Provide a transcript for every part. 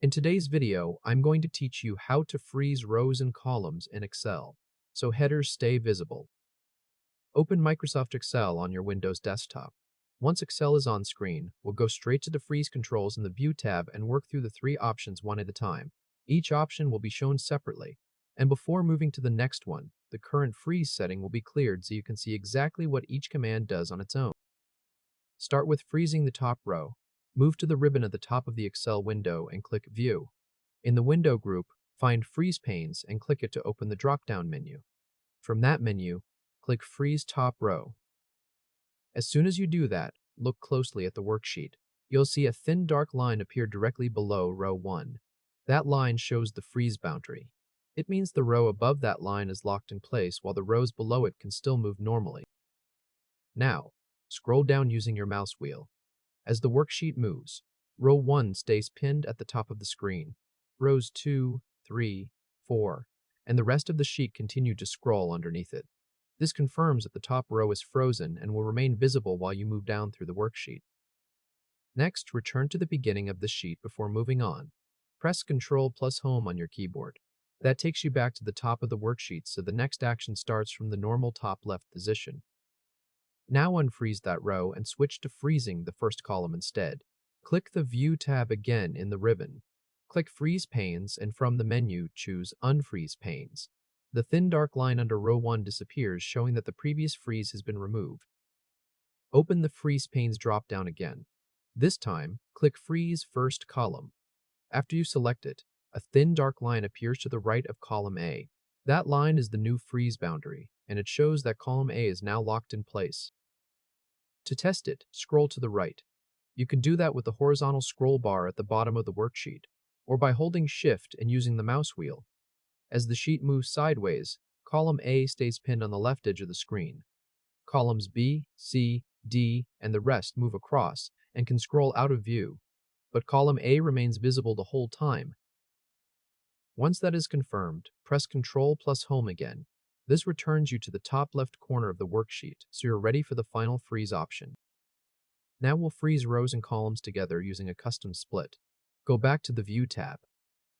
In today's video, I'm going to teach you how to freeze rows and columns in Excel, so headers stay visible. Open Microsoft Excel on your Windows desktop. Once Excel is on screen, we'll go straight to the Freeze controls in the View tab and work through the three options one at a time. Each option will be shown separately, and before moving to the next one, the current freeze setting will be cleared so you can see exactly what each command does on its own. Start with freezing the top row. Move to the ribbon at the top of the Excel window and click View. In the Window group, find Freeze Panes and click it to open the drop-down menu. From that menu, click Freeze Top Row. As soon as you do that, look closely at the worksheet. You'll see a thin dark line appear directly below row 1. That line shows the freeze boundary. It means the row above that line is locked in place while the rows below it can still move normally. Now, scroll down using your mouse wheel. As the worksheet moves, row 1 stays pinned at the top of the screen. Rows 2, 3, 4, and the rest of the sheet continue to scroll underneath it. This confirms that the top row is frozen and will remain visible while you move down through the worksheet. Next, return to the beginning of the sheet before moving on. Press Ctrl plus Home on your keyboard. That takes you back to the top of the worksheet, so the next action starts from the normal top left position. Now unfreeze that row and switch to freezing the first column instead. Click the View tab again in the ribbon. Click Freeze Panes and from the menu choose Unfreeze Panes. The thin dark line under row 1 disappears, showing that the previous freeze has been removed. Open the Freeze Panes drop-down again. This time, click Freeze First Column. After you select it, a thin dark line appears to the right of column A. That line is the new freeze boundary, and it shows that column A is now locked in place. To test it, scroll to the right. You can do that with the horizontal scroll bar at the bottom of the worksheet, or by holding Shift and using the mouse wheel. As the sheet moves sideways, column A stays pinned on the left edge of the screen. Columns B, C, D, and the rest move across and can scroll out of view, but column A remains visible the whole time. Once that is confirmed, press Ctrl plus Home again. This returns you to the top left corner of the worksheet, so you're ready for the final freeze option. Now we'll freeze rows and columns together using a custom split. Go back to the View tab.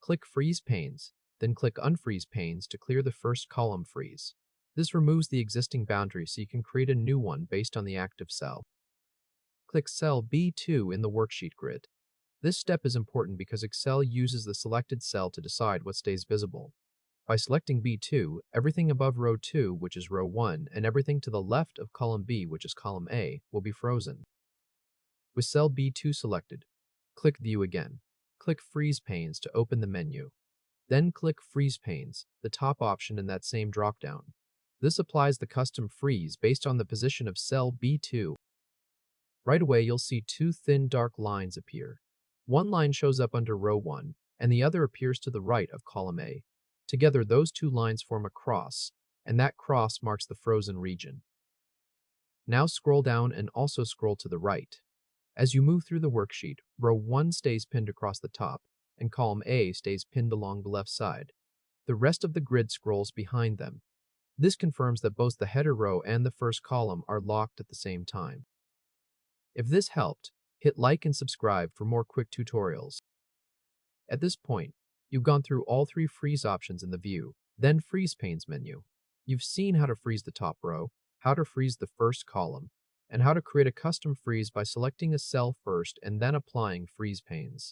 Click Freeze Panes, then click Unfreeze Panes to clear the first column freeze. This removes the existing boundary so you can create a new one based on the active cell. Click cell B2 in the worksheet grid. This step is important because Excel uses the selected cell to decide what stays visible. By selecting B2, everything above row 2, which is row 1, and everything to the left of column B, which is column A, will be frozen. With cell B2 selected, click View again. Click Freeze Panes to open the menu. Then click Freeze Panes, the top option in that same dropdown. This applies the custom freeze based on the position of cell B2. Right away, you'll see two thin dark lines appear. One line shows up under row 1, and the other appears to the right of column A. Together, those two lines form a cross, and that cross marks the frozen region. Now scroll down and also scroll to the right. As you move through the worksheet, row 1 stays pinned across the top, and column A stays pinned along the left side. The rest of the grid scrolls behind them. This confirms that both the header row and the first column are locked at the same time. If this helped, hit like and subscribe for more quick tutorials. At this point, you've gone through all three freeze options in the View, then Freeze Panes menu. You've seen how to freeze the top row, how to freeze the first column, and how to create a custom freeze by selecting a cell first and then applying Freeze Panes.